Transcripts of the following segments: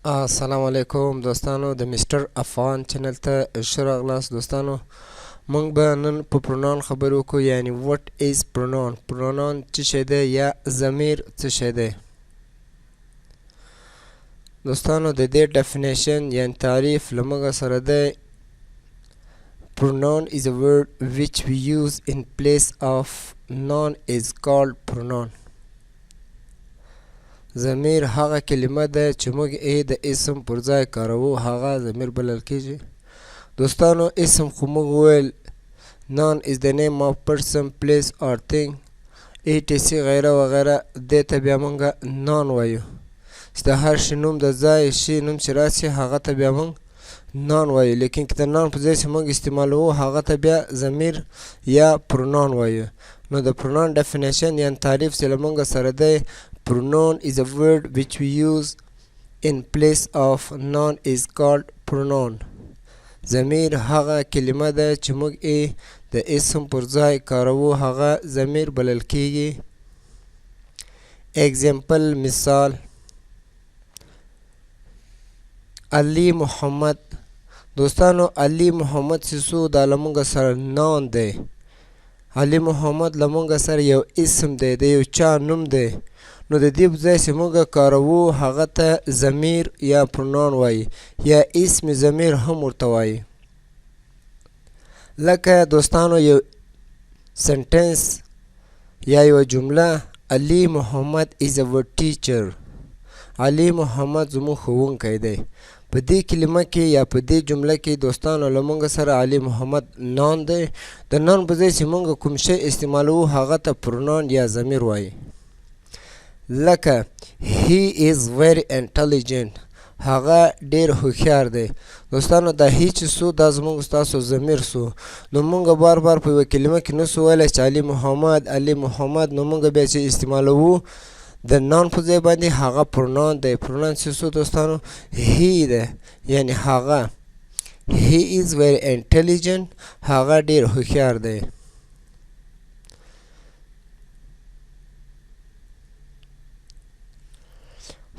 السلام علیکم دوستانو د مستر افغان چینل ته ښه راغلاست دوستانو. موږ به نن په پرونان خبرې وکړو، یعنی وټ ایز پرونان. پرونان څه شی دی یا ضمیر څه شی دی. دوستانو د دې ډیفینیشن یعنی تعریف له موږ سره دی. Pronoun is a word which we use in place of noun is called pronoun. ضمیر هغه کلمه ده چې موږ یې د اسم پر ځای کاروو، هغه ضمیر بلل کیږي. دوستانو اسم خو موږ وویل noun is the name of person, place or thing etc غیره وغیره. دې ته بیا موږ noun وایو چې د هر شي نوم د ځای شي نوم چې راشي هغه ته بیا موږ noun وایو. لیکن که د noun په ځای چې موږ استعمالوو هغه ته بیا ضمیر یا pronoun وایو. نو د pronoun definition یعنی تعریف چې له موږ سره دی. Pronoun is a word which we use in place of noun is called pronoun. ضمیر هغه کلمه ده چې موږ یې د اسم پر ځای کاروو، هغه ضمیر بلل کیږي. اگزامپل مثال: علی محمد. دوستانو علی محمد سیسو دا له موږ سره noun دی. علی محمد له موږ سره یو اسم دی، د یو چا نوم دی. نو د دې په ځای چې موږ کاروو هغه ته ضمیر یا پرونان وایي یا اسم ضمیر هم ورته وایي. لکه دوستانو یو سنټنس یا یوه جمله: علی محمد is our teacher. علی محمد زموږ ښوونکی دی. په دې کلمه کې یا په دې جمله کې دوستانو له موږ سره علی محمد noun دی. د noun په ځای چې موږ کوم شی استعمالوو هغه ته پرونان یا ضمیر وایي. لکه he is very intelligent. هغه ډیر هوښیار دی. دوستانو دا هی چې سو دا زموږ ستاسو ضمیر سو. نو موږ بار بار په یوه کلمه کې نسو ویلی چې علی محمد علی محمد. نو موږ بیا چې استعمالوو د noun په ځای باندې هغه پرونان دی. پرونان چې سو دوستانو he دی، یعنی هغه he is very intelligent. هغه ډیر هوښیار دی.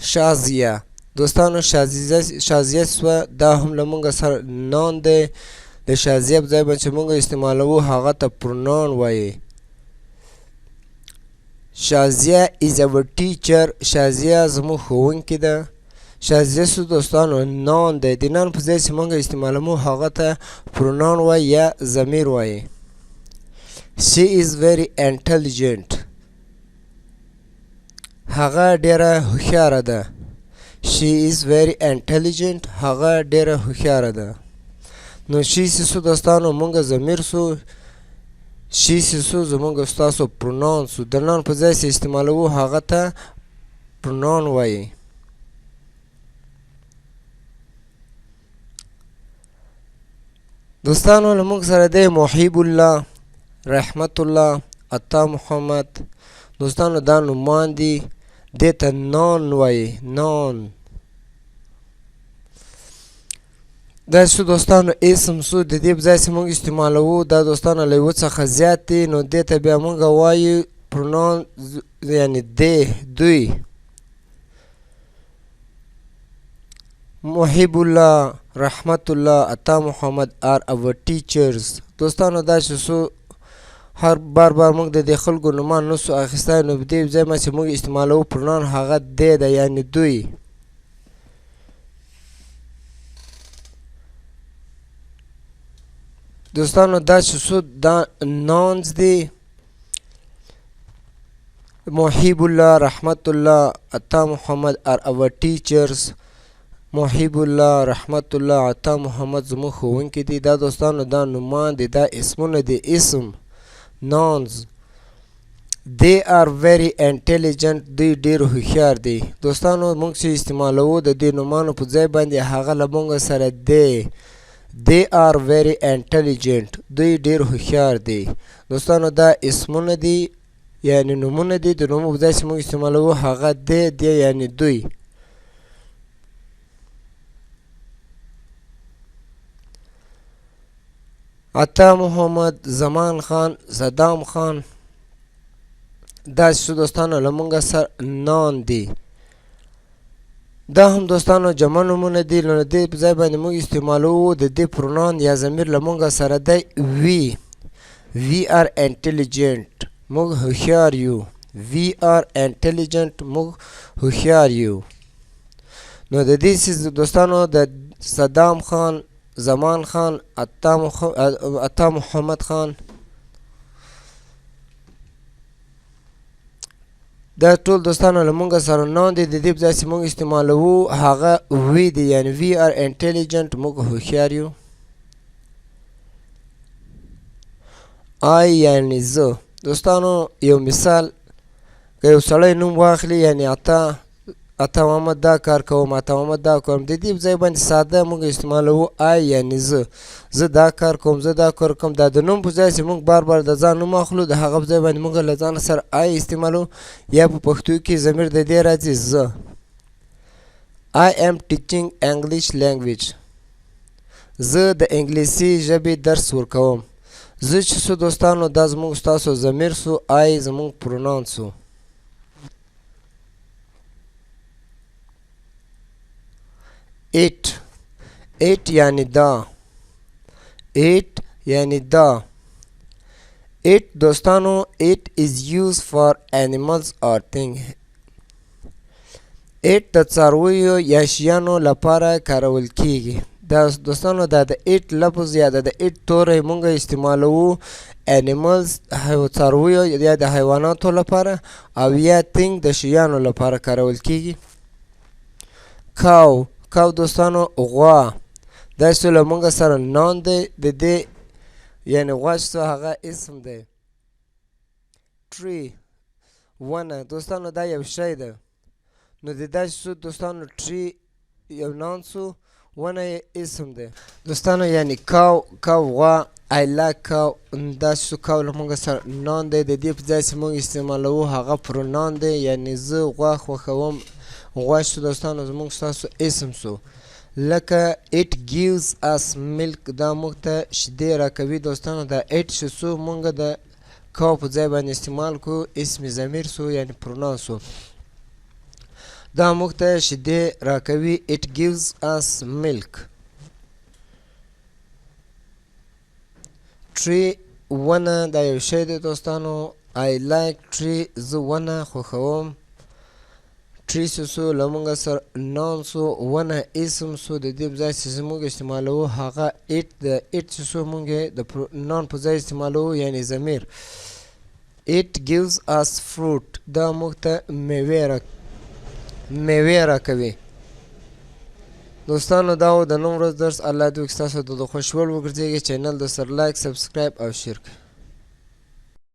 شازیه. دوستانو شازیه سوه دا هم له موږ سره noun دی. د شازیه په ځای باندې چې موږ استعمالوو هغه ته پرونان وایي. شازیه is our teacher. شازیه زموږ ښوونکې ده. شازیه سو دوستانو noun دی. د noun په ځای چې موږ استعمالوو هغه ته پرونان وایي یا ضمیر وایي. she is very intelligent. هغه ډیره هوښیاره ده. she is very intelligent. هغه ډیره هوښیاره ده. نو she سو دوستانو موږ ضمیر سو. she سو زموږ ستاسو پرونان سو. د noun په ځای چې استعمالوو هغه ته پرونان وایي. دوستانو له موږ سره دی محب الله، رحمت الله، عطا محمد. دوستانو دا نومان دي. دې ته noun وایي. noun دا شو دوستانو اسم سو. د دې په ځای چې موږ استعمالوو دا دوستانو له یوه څخه زیات دي. نو دې ته بیا موږ وایو پرونان یعنی دی، دوی. محب الله، رحمت الله، عطا محمد are our teachers. دوستانو دا چې سو هر بار موږ د دې خلکو نومان نسو اخیستی. نو په دې ځای باندې چې موږ استعمالوو پرونان هغه دی ده یعنی دوی. دوستانو دا چې سو دا nouns دي. محب الله، رحمت الله، عطا محمد are our teachers. محب الله، رحمت الله، عطا محمد زموږ ښوونکي دي. دا دوستانو دا نومان دي، دا اسمونه دي. اسم nouns. they are very intelligent. دوی ډیر هوښیار دي. دوستانو موږ چې استعمالوو د دې نومانو په ځای باندې هغه له موږ سره دی. they are very intelligent. دوی ډیر هوښیار دي. دوستانو دا اسمونه دي یعنی نومونه دي. د نومو په ځای چې موږ استعمالوو هغه دی یعنی دوی. عطا محمد، زمان خان، صدام خان. دا شو دوستانو له موږ سره noun دي. دا هم دوستانو جمع نومونه دي. نو د دې په ځای باندې موږ استعمالوو د دې پرونان یا ضمیر له موږ سره دی وی آر انټیلیجنټ موږ هوښیار یو. وی آر انټیلیجنټ موږ هوښیار یو. نو د دې دوستانو د صدام خان، زمان خان، عطا محمد خان، دا ټول دوستانو له مونږ سره نان دي. د دې په ځای چې مونږ استعمالوو هغه وی دی، یعنی وی آر انټیلیجنټ موږ هوښیار یو. آی یعنی زه. دوستانو یو مثال، که یو سړی نوم واخلي یعنی عطا محمد دا کار کوم، عطا محمد دا کوم، د دې په ځای باندې ساده موږ استعمالوو آی یعنی زه دا کار کوم، زه دا کار کوم. دا د نوم په ځای چې موږ بار بار د ځان نوم اخلو د هغه په ځای باندې موږ له ځان سره آی استعمالوو. یا په پښتو کې ضمیر د دې راځي زه. I am teaching English language. زه د انګلیسي ژبې درس ورکوم. زه چې څو دوستانو دا زموږ ستاسو ضمیر سو، آی زموږ پرونان سو. ایٹ یعنی دا. ایٹ یعنی دا. ایٹ دوستانو ایٹ از یوز فار انیملز اور تھنگ. ایٹ د څارویو یا شیانو لپاره کارول کیږي. دا دوستانو دا د ایٹ لفظ یا د ایٹ توری مونږ استعمالوو انیملز څارویو یا د حیواناتو لپاره، او یا تھنگ د شیانو لپاره کارول کیږي. کاو دوستانو غوا. دا چې له مونږ سره نان دی، د دې یعنی غوا چې هغه اسم دی. ټری ونه. دوستانو دا یو شی ده، نو د دا چې دوستانو ټری یو نان سو، ونه یې اسم دی. دوستانو یعنی کاو غوا. I like cow. دا چې کاو له مونږ سره نان دی، د دې په ځای چې مونږ استعمالوو هغه پرونان دی، یعنی زه غوا خوښوم. غوا چې دوستانو زموږ ستاسو اسم سو. لکه it gives us milk. دا موږ ته شیدې راکوي. دوستانو دا it چې سو مونږ د کاو په ځای باندې استعمال کو، اسم ضمیر سو یعنی پرونان سو. دا موږ ته شیدې راکوي. it gives us milk. tree ونه. دا یو شی دی دوستانو. I like tree. زه ونه خوښوم. ټری سو له مونږ سره نان سو، ونه اسم سو. د دې په ځای چې موږ استعمالوو هغه ایټ د ایټ چې سو مونږ د نان په ځای استعمالوو یعنی ضمیر. it gives us fruit. دا موږ ته میوې راکوي. دوستانو دا و د نن ورځ درس. الله دې وکړي ستاسو د خوښ وړ وګرځېږي. چینل د سره لایک، سبسکرایب او شیر کړئ.